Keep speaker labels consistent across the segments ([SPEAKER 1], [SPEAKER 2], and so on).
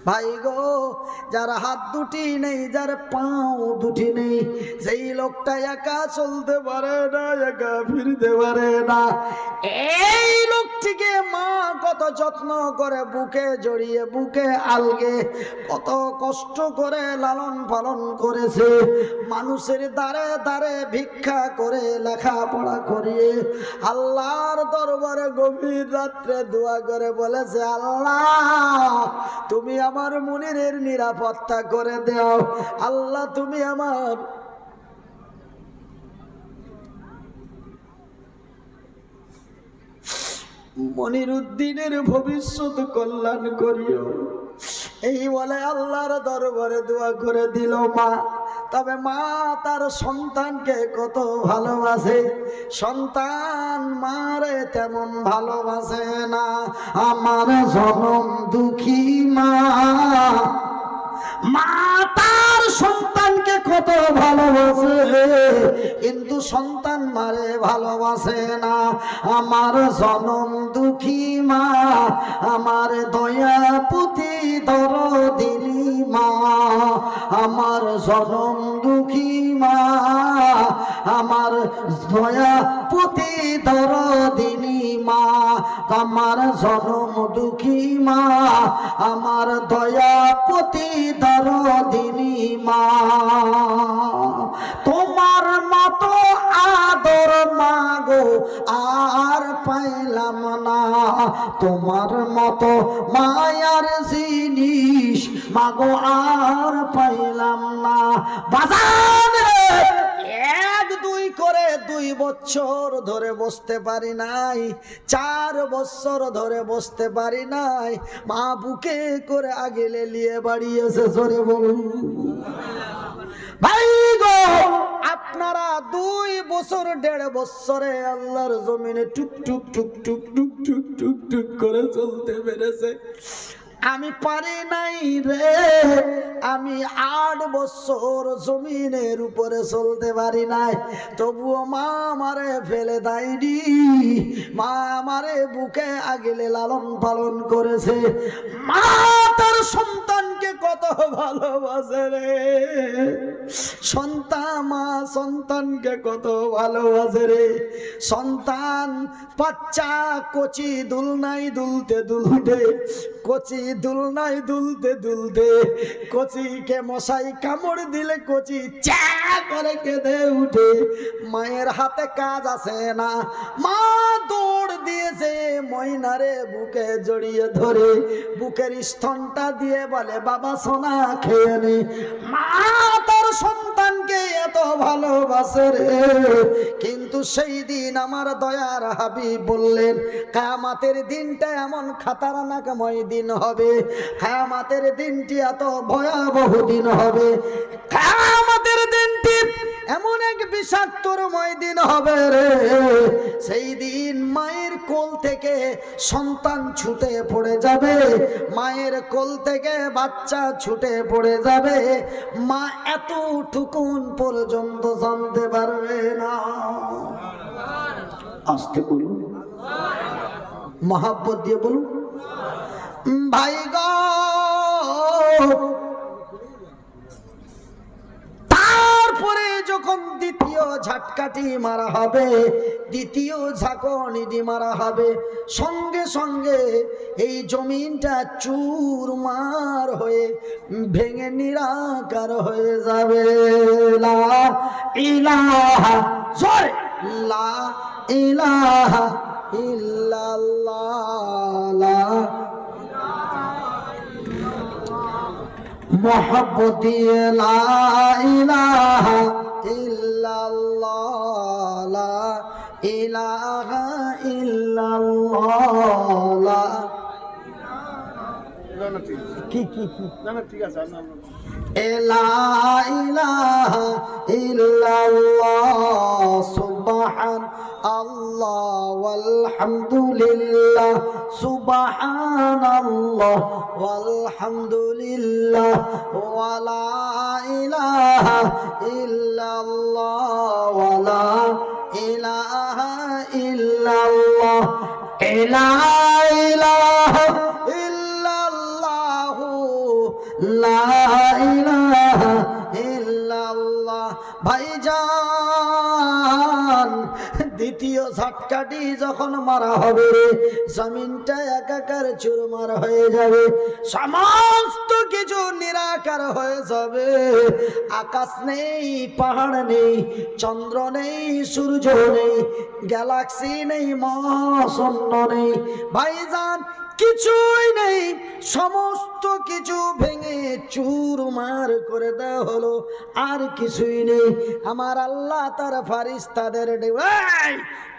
[SPEAKER 1] ভাই গো, যার হাত দুটি নেই, যার পাও দুটি নেই, সেই লোকটা একা চলতে পারে না, একা ফিরতে পারে না। এই লোকটিকে মা কত যত্ন করে বুকে জড়িয়ে, বুকে আলগে কত কষ্ট করে লালন পালন করেছে। মানুষের দ্বারে দ্বারে ভিক্ষা করে লেখাপড়া করিয়ে আল্লাহর দরবারে গভীর রাত্রে দোয়া করে বলেছে, আল্লাহ তুমি আমার মুনিরের নিরাপত্তা করে দাও, আল্লাহ তুমি আমার মনিরুদ্দিনের ভবিষ্যৎ কল্যাণ করিও। এই বলে আল্লাহর দরবারে দোয়া করে দিল মা। তবে মা তার সন্তানকে কত ভালোবাসে, সন্তান মারে তেমন ভালোবাসে না। আমার জনম দুঃখী মা, মা তার সন্তানকে কত ভালোবাসে, কিন্তু সন্তান মারে ভালোবাসে না। আমার জনম দুঃখী মা, আমার দয়াপতি দরদিনী মা, আমার জনম দুঃখী মা, আমার দয়াপতি দরদিনী মা, আমার জনম দুঃখী মা, আমার দয়াপতি দরদিনী মা। তোমার মতো আদর মাগো আর পাইলাম না, তোমার মতো মায়ার জিনিস মাগো আর পাইলাম না। বাজান এক দুই করে 2 বছর ধরে বসতে পারি নাই, 4 বছর ধরে বসতে পারি নাই, মা বুকে করে আগেলে নিয়ে বাড়ি এসে জোরে বলুন ভাই গো। আপনারা 2 বছর 1.5 বছরে আল্লাহর জমিনে টুক টুক টুক টুক টুক টুক টুক টুক করে চলতে পেরেছে, আমি পারি নাই রে। আমি 8 বছর জমিনের উপরে চলতে পারি নাই, তবুও মা আমারে ফেলে দেয়নি। মা আমারে বুকে আগলে লালন পালন করেছে। মা তার সন্তানকে কত ভালোবাসে রে, মা সন্তানকে কত ভালোবাসে রে। সন্তান বাচ্চা কচি দুলনাই দুলতে দুলতে, কচি দুলনাই দুলতে দুলতে, কচিকে মশাই কামড় দিলে কচি চা করে কেঁদে উঠে। মায়ের হাতে কাজ আছে না, মা দৌড় দিয়েছে ময়নারে বুকে জড়িয়ে ধরে, বুকের স্তনটা দিয়ে বলে বাবা সোনা খেয়ে নে। মা তার সন্তানকে এত ভালোবাসে রে। কিন্তু সেই দিন আমার দয়ার হাবিব বললেন, কিয়ামতের দিনটা এমন খাতারনাকময় দিন হবে, কিয়ামতের দিনটি এত ভয়াবহ দিন হবে, কিয়ামতের দিনটি এমন এক বিষাক্তময় দিন হবে রে। সেই দিন মায়ের কোল থেকে সন্তান ছুটে পড়ে যাবে, মায়ের কোল থেকে বাচ্চা ছুটে পড়ে যাবে, মা এতটুকুন পর্যন্ত জানতে পারবে না। আস্তে বলুন, মহাব্বত দিয়ে বলুন ভাই গো। তারপরে যখন দ্বিতীয় ঝাটকাটি মারা হবে, দ্বিতীয় ঝাঁকুনি মারা হবে, সঙ্গে সঙ্গে এই জমিনটা চুরমার হয়ে ভেঙে নিরাকার হয়ে যাবে। লা ইলাহা জোরে, লা ইলাহা ইল্লাল্লাহ, মোহাব্বত দিয়ে লা ইলাহা ইল্লাল্লাহ, লা ইলাহা ইল্লাল্লাহ। কি কি কি না না ঠিক আছে, লা ইলাহা ইল্লাল্লাহ, সুবহানাল্লাহ ওয়ালহামদুলিল্লাহ, সুবহানাল্লাহ ওয়ালহামদুলিল্লাহ, ওয়া লা ইলাহা ইল্লাল্লাহ, ওয়া লা ইলাহা ইল্লাল্লাহ, লা ইলাহা ইল্লাল্লাহু লা ইলাহা ইল্লাল্লাহ। ভাইজান, দ্বিতীয় ঝটকাটি যখন মারা হবে, জমিনটা একাকার চুরমার হয়ে যাবে, সমস্ত কিছু নিরাকার হয়ে যাবে। আকাশ নেই, পাহাড় নেই, চন্দ্র নেই, সূর্য নেই, গ্যালাক্সি নেই, মহাশূন্য নেই। ভাইজান, কিছুই নেই, সমস্ত কিছু ভেঙে চুরমার করে দেওয়া হলো, আর কিছুই নেই। আমার আল্লাহ তার ফারিস্তাদের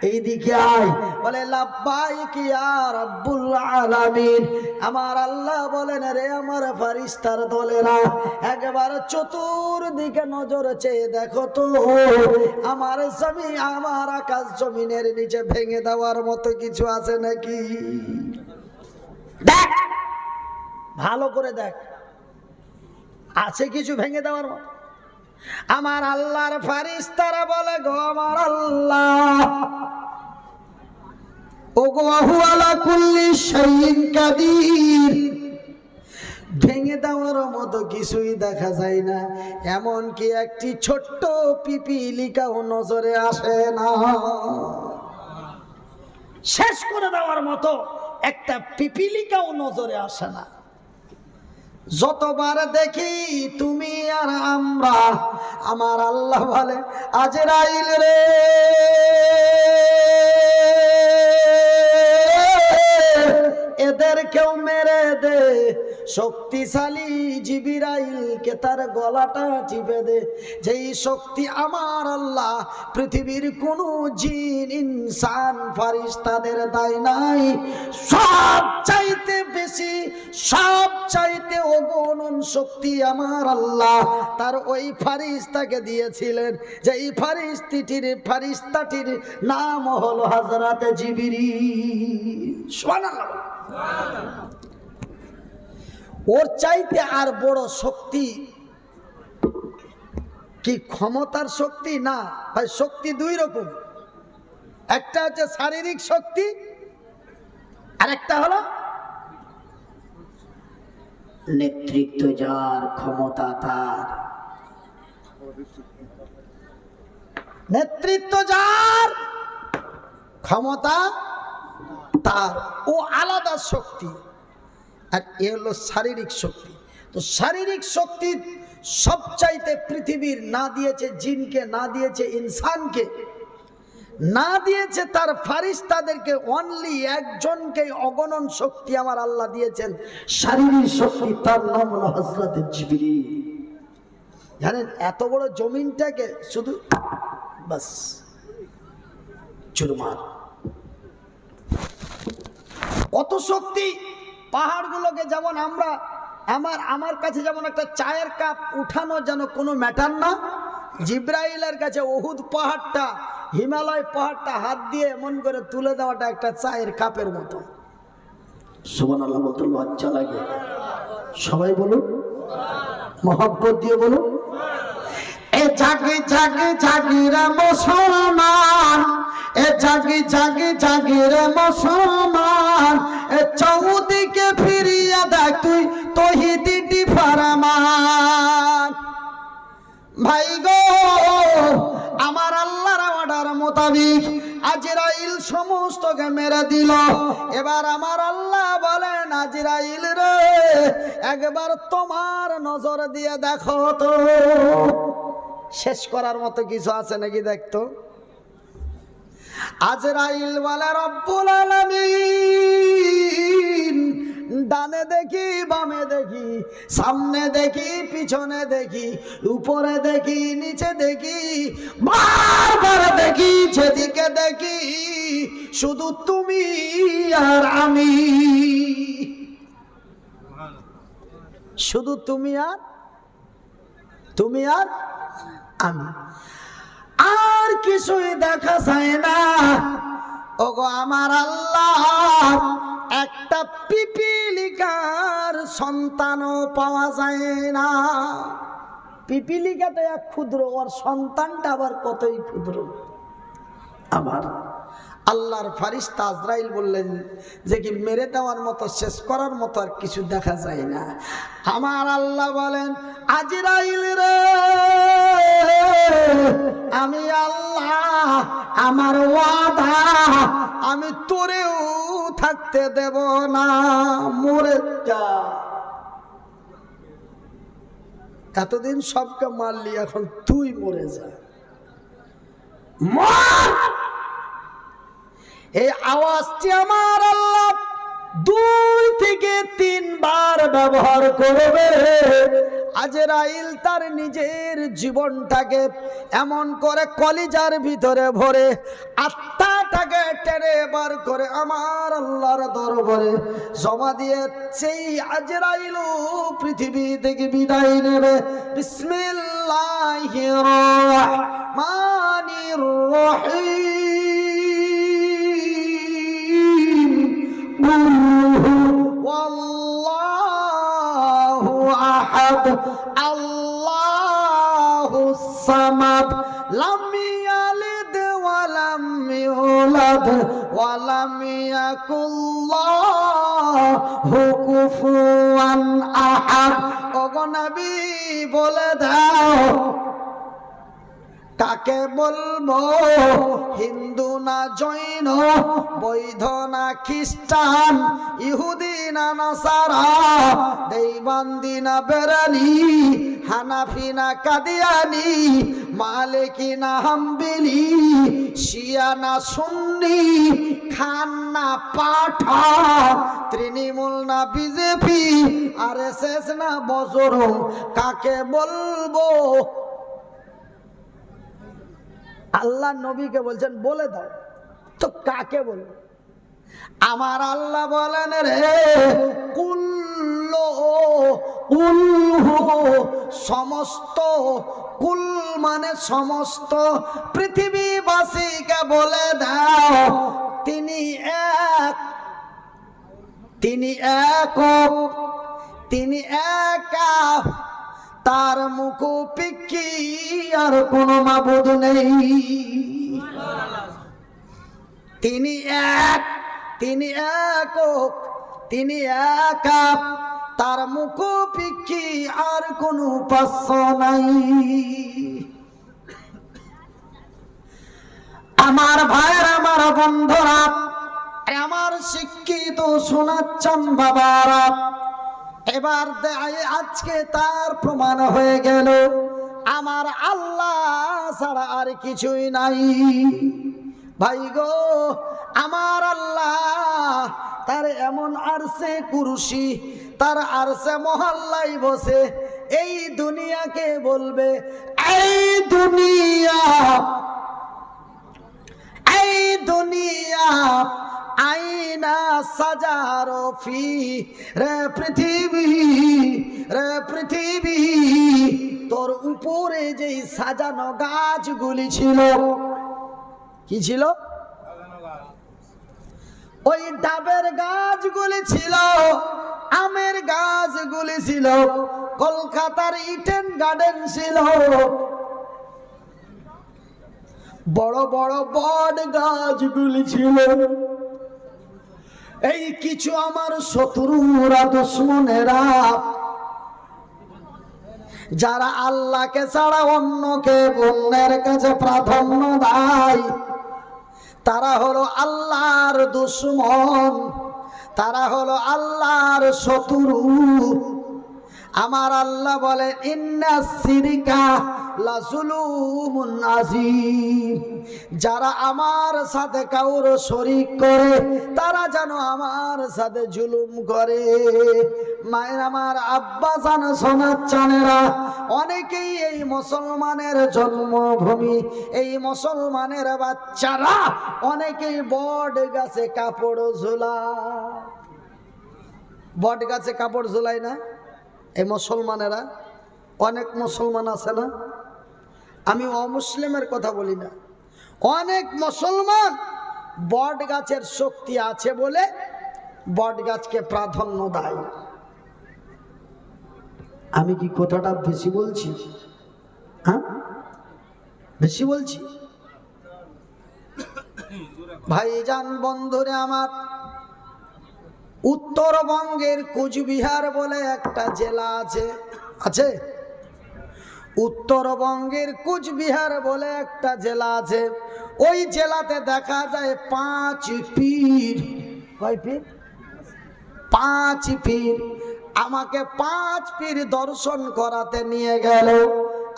[SPEAKER 1] এইদিকে আয়, বলে লাব্বাইক ইয়া রাব্বুল আলামিন। আমার আল্লাহ বলেন, রে আমার ফারিস্তার দলেরা, একবার চতুর্দিকে নজর চেয়ে দেখো তো, আমার জমি, আমার আকাশ জমিনের নিচে ভেঙে দেওয়ার মতো কিছু আছে নাকি? দেখ, ভালো করে দেখ, আছে কিছু ভেঙে দেওয়ার মতো? আমার আল্লাহর ফারিস্তারা বলে, গো আমার আল্লাহ, ও গো হু আলা কুল্লি শাইইন কাদির, ভেঙে দেওয়ার মতো কিছুই দেখা যায় না, এমন কি একটি ছোট্ট পিপিলিকাও নজরে আসে না? শেষ করে দেওয়ার মতো একটা পিপিলিকাও নজরে আসে না। যতবার দেখি তুমি আর আমরা, আমার আল্লাহ বলে, আজরাইল রে, এদেরকেও মেরে দে। শক্তিশালী জিবরাইলকে তার গলাটা টিপে দে। যেই শক্তি আমার আল্লাহ পৃথিবীর কোন জিন, ইনসান, ফারিস্তাদের দায় নাই। সব চাইতে বেশি, সব চাইতে অগণন শক্তি আমার আল্লাহ তার ওই ফারিস্তাকে দিয়েছিলেন, যেই ফারিস্তাটির নাম হলো হযরতে জিবরিল। সুবহানাল্লাহ। ওর চাইতে আর বড় শক্তি কি ক্ষমতার শক্তি? না ভাই, শক্তি দুই রকম, একটা হচ্ছে শারীরিক শক্তি, আর একটা হলো নেতৃত্ব যার, ক্ষমতা তার। নেতৃত্ব যার, ক্ষমতা তার, ও আলাদা শক্তি। আর এ হলো শারীরিক শক্তি। তো শারীরিক শক্তি সবচাইতে পৃথিবীর না দিয়েছে জিনকে, না দিয়েছে ইনসানকে, না দিয়েছে তার ফারিস্তাদেরকে, অনলি একজনকে অগণন শক্তি আমার আল্লাহ দিয়েছেন, শারীরিক শক্তি, তার নাম হলো হযরত জিবরিল। জানেন, এত বড় জমিনটাকে শুধু বাস চুরমার, কত শক্তি। পাহাড়গুলোকে যেমন আমরা, আমার কাছে যেমন একটা চায়ের কাপ উঠানো যেন কোনো ম্যাটার না, জিব্রাইলের কাছে উহুদ পাহাড়টা, হিমালয় পাহাড়টা হাত দিয়ে এমন করে তুলে দেওয়াটা একটা চায়ের কাপের মতো। সুবহানাল্লাহ বলতে লজ্জা লাগে। সবাই বলুন, মহব্বত দিয়ে বলুন। এ জাগি জাগি জাগি রে মুসলমান, এ জাগি জাগি জাগি রে মুসলমান, এ চৌদিকে ফিরিয়া দেখ তুই তৌহিদি ফরমান। ভাই গো, আমার আল্লাহর অর্ডার মোতাবিক আজরাইল সমস্তকে মেরে দিল। এবার আমার আল্লাহ বলেন, আজরাইল রে, একবার তোমার নজর দিয়ে দেখো তো, শেষ করার মতো কিছু আছে নাকি দেখতো। আজরাইল বলে, রব্বুল আলামিন, ডানে দেখি, বামে দেখি, সামনে দেখি, পিছনে দেখি, উপরে দেখি, নিচে দেখি, বারবার দেখি, যেদিকে দেখি শুধু তুমি আর আমি, শুধু তুমি আর আমি, আর কিছুই দেখা যায় না। ওগো আমার আল্লাহ, একটা পিপিলিকার সন্তানও পাওয়া যায় না। পিপিলিকাতে এক ক্ষুদ্র, ওর সন্তানটা আবার কতই ক্ষুদ্র। আমার আল্লাহর ফারিস্তা আজরাইল বললেন যে কি মেরে দেওয়ার মতো, শেষ করার মতো আর কিছু দেখা যায় না। আমার আল্লাহ বলেন, আজরাইল রে, আমি আল্লাহ, আমার ওয়াদা, আমি তোরেও থাকতে দেব না, মরে যা। এতদিন সবকে মারলি, এখন তুই মরে যা, মর। এই আওয়াজটি আমার আল্লাহ 2 থেকে 3 বার ব্যবহার করবে। আজরাইল তার নিজের জীবনটাকে এমন করে কলিজার ভিতরে ভরে, আত্মাটাকে টেনে বার করে আমার আল্লাহর দরবারে জমা দিয়ে সেই আজরাইল পৃথিবী থেকে বিদায় নেবে। বিসমিল্লাহির রহমানির রহিম। ওয়াল্লাহু আহাদ, আল্লাহুস সামাদ, লাম ইয়ালিদ ওয়া লাম ইউলাদ ওয়া লাম ইয়াকুল লাহু কুফুয়ান আহাদ। ওগো নবী বলে দাও, কাকে বলবো? হিন্দু না জৈন, বৌদ্ধ না খ্রিস্টান, ইহুদি না নাসারা, দেওবন্দি না বেরেলি, হানাফি না কাদিয়ানি, মালিকি না হাম্বলি, শিয়া না সুন্নি, খান না পাঠান, তৃণমূল না বিজেপি, আরএসএস না বজরং, কাকে বলবো? আল্লাহ নবীকে বলছেন বলে দাও, তো কাকে বলবো? আমার আল্লাহ বলেন, রে কুল্লু, সমস্ত, কুল মানে সমস্ত পৃথিবীবাসীকে বলে দাও, তিনি এক, তিনি একক, তিনি একা, তার মুখোপিক্ষি আর কোনো মাবুদ নেই। তিনি এক, তিনি একক, তিনি একা, তার মুখোপিক্ষি আর কোনো উপাস্য নাই। আমার ভাইয়ের, আমার বন্ধুরা, আমার শিক্ষিত শোনাচ্ছেন বাবারা, এবার আজকে তার প্রমাণ হয়ে গেল আমার আল্লাহ ছাড়া আর কিছুই নাই। ভাই গো, আমার আল্লাহ তার এমন আরশে কুরসি, তার আরশে মহল্লায় বসে এই দুনিয়াকে বলবে, এই দুনিয়া, এই দুনিয়া আইনা সাজারো ফি, রে পৃথিবী, রে পৃথিবী, তোর উপরে যে সাজানো গাছগুলি ছিল, কি ছিল? ওই ডাবের গাছগুলি ছিল, আমের গাছগুলি ছিল, কলকাতার ইডেন গার্ডেন ছিল, বড় বড় বট গাছগুলি ছিল। এই কিছু আমার শত্রুরা, দুশ্মনেরা, যারা আল্লাহকে ছাড়া অন্যকে অন্যের কাছে প্রাধান্য দেয়, তারা হলো আল্লাহর দুশ্মন, তারা হলো আল্লাহর শত্রু। আমার আল্লাহ বলে, ইন্নাস শিরকা লাযুলুমুন আযীম, যারা আমার সাথে কাউর শরীক করে তারা যেন আমার সাথে জুলুম করে। মায়ের আমার, আব্বা জান, সোনাচ্চানেরা, অনেকেই এই মুসলমানের জন্মভূমি, এই মুসলমানের বাচ্চারা অনেকেই বট গাছে কাপড় ঝোলায়। বট গাছে কাপড় ঝোলায় না এই মুসলমানেরা? অনেক মুসলমান আছে না, আমি অমুসলিমের কথা বলি না, অনেক মুসলমান বট গাছের শক্তি আছে বলে বট গাছকে প্রাধান্য দেয়। আমি কি কথাটা বেশি বলছি? হ্যাঁ, বেশি বলছি? ভাইজান বন্ধুরে আমার, উত্তরবঙ্গের কোচবিহার বলে একটা জেলা আছে, আছে? উত্তরবঙ্গের কোচবিহার বলে একটা জেলা আছে। ওই জেলাতে দেখা যায় 5 পীর। কয় পীর? 5 পীর। আমাকে 5 পীর দর্শন করাতে নিয়ে গেল।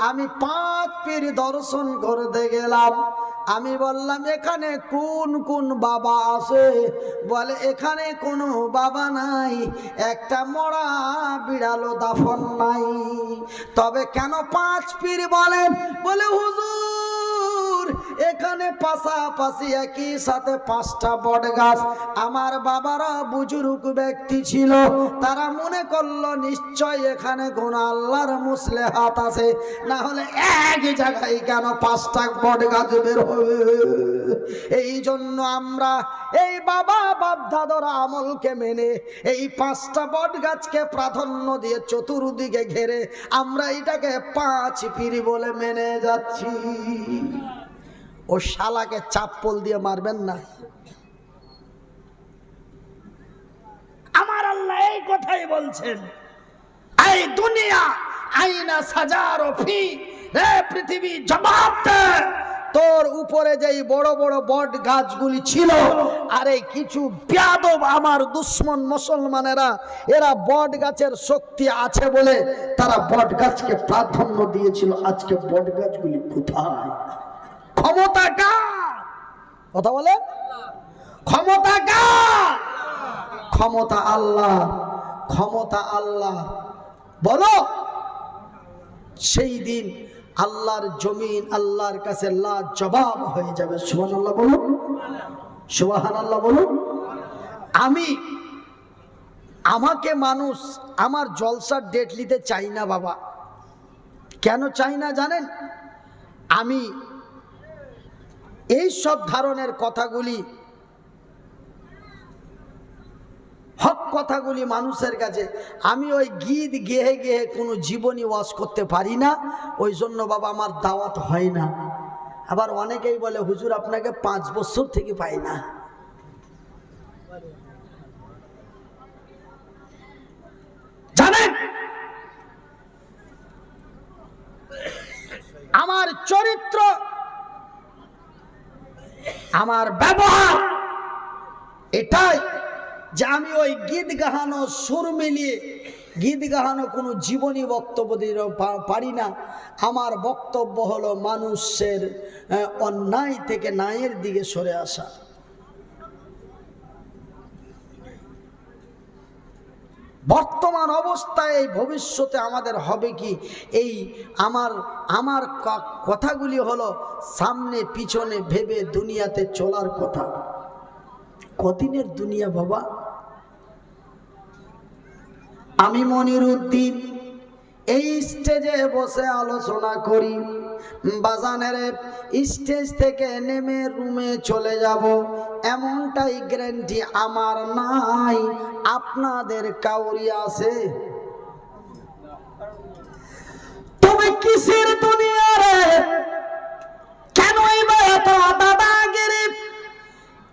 [SPEAKER 1] আমি 5 পীর দর্শন করতে গেলাম। আমি বললাম এখানে কোন কোন বাবা আছে? বলে এখানে কোনো বাবা নাই, একটা মরা বিড়ালও দাফন নাই। তবে কেন 5 পীর বলেন? বলে হুজুর এখানে পাশাপাশি একই সাথে 5টা বট গাছ। আমার বাবারা বুজুর্গ ব্যক্তি ছিল, তারা মনে করলো নিশ্চয় এখানে কোন আল্লাহর মুসলেহাত আছে, না হলে এক জায়গায় কেন 5টা বট গাছ বের হবে? এই জন্য আমরা এই বাবা বাপ দাদার আমলকে মেনে এই 5টা বট গাছকে প্রাধান্য দিয়ে চতুর্দিকে ঘেরে আমরা এটাকে 5 পীর বলে মেনে যাচ্ছি। ও শালাকে চাপ্পল দিয়ে মারবেন না। আমার আল্লাহ এই কথাই বলছেন, এই দুনিয়া আইনা সাজারো ফি, রে পৃথিবী জবাব দে, তোর উপরে যেই বড় বড় বট গাছগুলি ছিল, আরে কিছু বেয়াদব আমার দুশ্মন মুসলমানেরা এরা বট গাছের শক্তি আছে বলে তারা বট গাছকে প্রাধান্য দিয়েছিল। আজকে বট গাছগুলি কোথায়? ক্ষমতা কার? কথা বলে ক্ষমতা কার? ক্ষমতা আল্লাহ, ক্ষমতা আল্লাহ। বলো সেই দিন আল্লাহর জমিন আল্লাহর কাছে লাজবাব হয়ে যাবে। সুবহানাল্লাহ বলুন, সুবহানাল্লাহ বলুন। আমাকে মানুষ আমার জলসার ডেট নিতে চাই না বাবা। কেন চাই না জানেন? আমি এই সব ধরনের কথাগুলি, হক কথাগুলি মানুষের কাছে আমি ওই গীত গেয়ে গেয়ে কোনো জীবনী ওয়াজ করতে পারি না। ওই জন্য বাবা আমার দাওয়াত হয় না। আবার অনেকেই বলে হুজুর আপনাকে 5 বছর থেকে পাই না। জানেন আমার চরিত্র, আমার ব্যবহার এটাই যে আমি ওই গীত গাহানো সুর মিলিয়ে গীত গাহানো কোনো জীবনী বক্তব্য দিতে পারি না। আমার বক্তব্য হলো মানুষের অন্যায় থেকে ন্যায়ের দিকে সরে আসা। বর্তমান অবস্থায় এই ভবিষ্যতে আমাদের হবে কি, এই আমার কথাগুলি হলো সামনে পিছনে ভেবে দুনিয়াতে চলার কথা। কদিনের দুনিয়া বাবা? আমি মনিরুদ্দিন এই স্টেজে বসে আলোচনা করি, বাজানের স্টেজ থেকে নেমে রুমে চলে যাব এমনটাই গ্যারান্টি আমার নাই। আপনাদের কাউরি আছে? তুমি কিসের দুনিয়া রে? কেনই বা এত দাদাগিরি?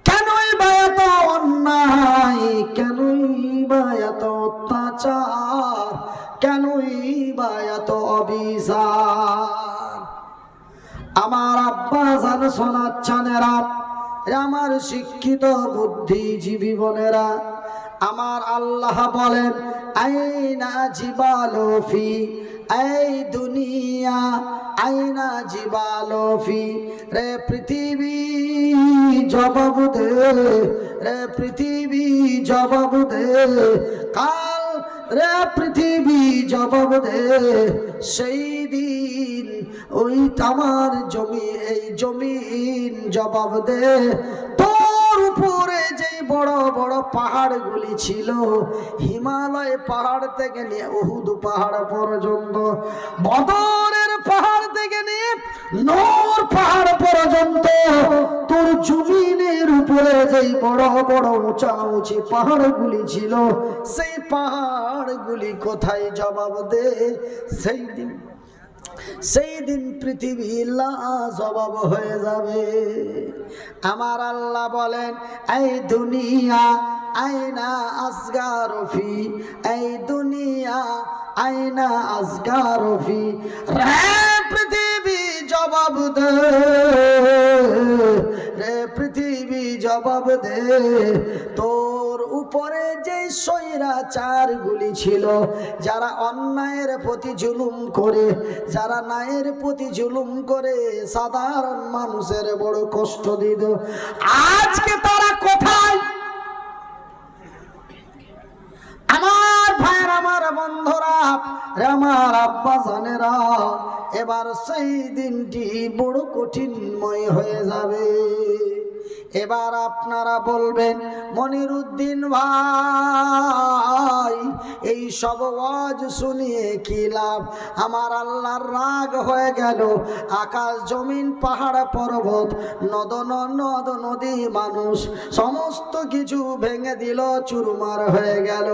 [SPEAKER 1] কেনই বা এত অন্যায়? কেনই বা এত অত্যাচার? কেনই বা এত অবিচার? আমার আব্বা জান শোনাচ্ছেনেরা, আমার শিক্ষিত বুদ্ধিজীবী বোনেরা, আমার আল্লাহ বলেন আইনা জিবালফি, এই দুনিয়া আইনা জিবালফি, রে পৃথিবী জবাব দে, রে পৃথিবী জবাব দে, কাল রে পৃথিবী জবাব দে। সেই দিন ওই আমার জমি, এই জমিন জবাব দে। তোর উপরে যে বড় বড় পাহাড়গুলি ছিল, হিমালয় পাহাড় থেকে নিয়ে উহুদ পাহাড় পর্যন্ত, বদরের পাহাড় থেকে নিয়ে নূর পাহাড় পর্যন্ত, তোর জমিনের উপরে যে বড় বড় উঁচা উঁচি পাহাড়গুলি ছিল, সেই পাহাড়গুলি কোথায় জবাব দে? সেই দিন সেই দিন পৃথিবী লাজবাব হয়ে যাবে। আমার আল্লাহ বলেন, এই দুনিয়া আইনা আসগারফি, এই দুনিয়া আইনা আসগারফি, রে পৃথিবী জবাব দে, রে পৃথিবী জবাব দে, তোর উপরে যে স্বৈরাচারগুলি ছিল, যারা অন্যায়ের প্রতি জুলুম করে, যারা ন্যায়ের প্রতি জুলুম করে সাধারণ মানুষের বড় কষ্ট দিত, আজকে তারা কোথায়? আমার ভাইয়ের, আমার বন্ধুরা, আমার আব্বা জানেরা, এবার সেই দিনটি বড় কঠিনময় হয়ে যাবে। এবার আপনারা বলবেন, মনিরুদ্দিন ভাই, এই সব ওয়াজ শুনিয়ে কি লাভ? আমার আল্লাহর রাগ হয়ে গেল, আকাশ জমিন পাহাড় পর্বত নদ নদী মানুষ সমস্ত কিছু ভেঙে দিল, চুরমার হয়ে গেল,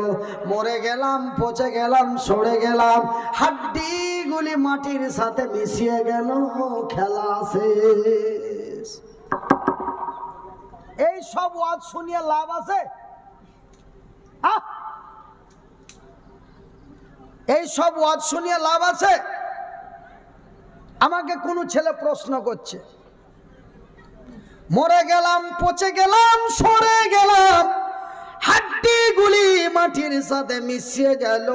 [SPEAKER 1] মরে গেলাম, পচে গেলাম, সরে গেলাম, হাড্ডিগুলি মাটির সাথে মিশিয়ে গেল, খেলা শেষ। এই সব ওয়াজ শুনিয়ে লাভ আছে? এই সব ওয়াজ শুনিয়ে লাভ আছে? আমাকে কোন ছেলে প্রশ্ন করছে, মরে গেলাম, পচে গেলাম, সরে গেলাম, হাড্ডিগুলি মাটির সাথে মিশিয়ে গেল,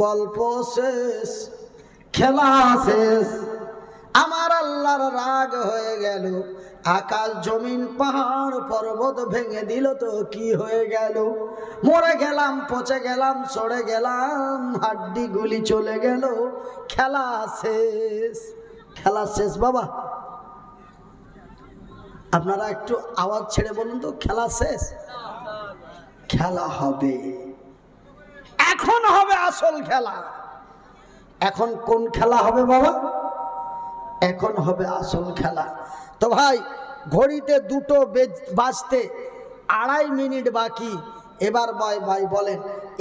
[SPEAKER 1] গল্প শেষ, খেলা শেষ। আমার আল্লাহর রাগ হয়ে গেল, আকাশ জমিন পাহাড় পর্বত ভেঙে দিল, তো কি হয়ে গেল? মরে গেলাম, পচে গেলাম, সরে গেলাম, হাড্ডিগুলি চলে গেল, খেলা শেষ। খেলা শেষ বাবা। আপনারা একটু আওয়াজ ছেড়ে বলুন তো, খেলা শেষ? খেলা হবে, এখন হবে আসল খেলা। এখন কোন খেলা হবে বাবা? এখন হবে আসল খেলা। তো ভাই, ঘড়িতে 2টো বাজতে 2.5 মিনিট বাকি। এবার ভাই বলেন,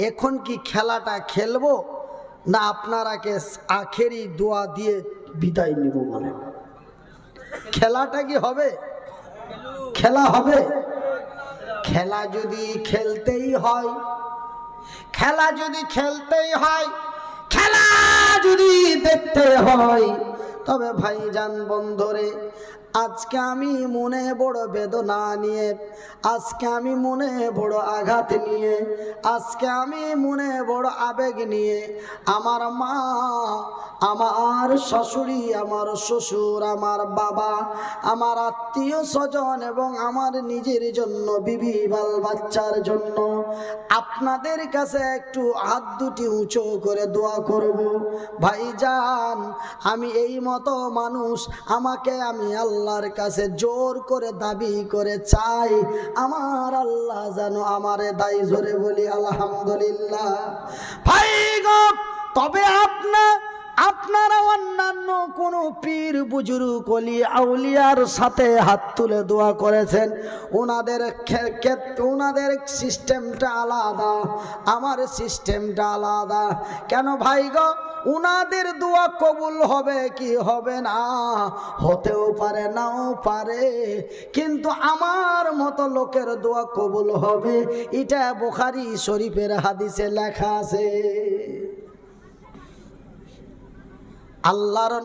[SPEAKER 1] এখন কি খেলাটা খেলবো, না আপনারাকে আখেরি দোয়া দিয়ে বিদায় নিব? বলেন, খেলাটা কি হবে? খেলা হবে। খেলা যদি খেলতেই হয়, খেলা যদি খেলতেই হয়, খেলা যদি দেখতে হয়, তবে ভাইজান বন্ধুরে, আজকে আমি মনে বড় বেদনা নিয়ে, আজকে আমি মনে বড় আঘাত নিয়ে, আজকে আমি মনে বড় আবেগ নিয়ে, আমার মা, আমার শাশুড়ি, আমার শ্বশুর, আমার বাবা, আমার আত্মীয় স্বজন এবং আমার নিজের জন্য, বিবি বাল বাচ্চার জন্য আপনাদের কাছে একটু হাত দুটি উঁচু করে দোয়া করব। ভাইজান, আমি এই মতো মানুষ, আমাকে আমি আল্লাহর কাছে জোর করে দাবি করে চাই, আমার আল্লাহ যেন আমারে দায়। জোরে বলি আলহামদুলিল্লাহ। ভাই গো, তবে আপনারা অন্যান্য কোন পীর বুজুর্গ ওলি আউলিয়ার সাথে হাত তুলে দোয়া করেছেন, ওনাদের সিস্টেমটা আলাদা, আমার সিস্টেমটা আলাদা। কেন ভাই গো? উনাদের দোয়া কবুল হবে কি হবে না, হতেও পারে, নাও পারে, কিন্তু আমার মতো লোকের দোয়া কবুল হবে, এটা বুখারী শরীফের হাদিসে লেখা আছে। আল্লাহর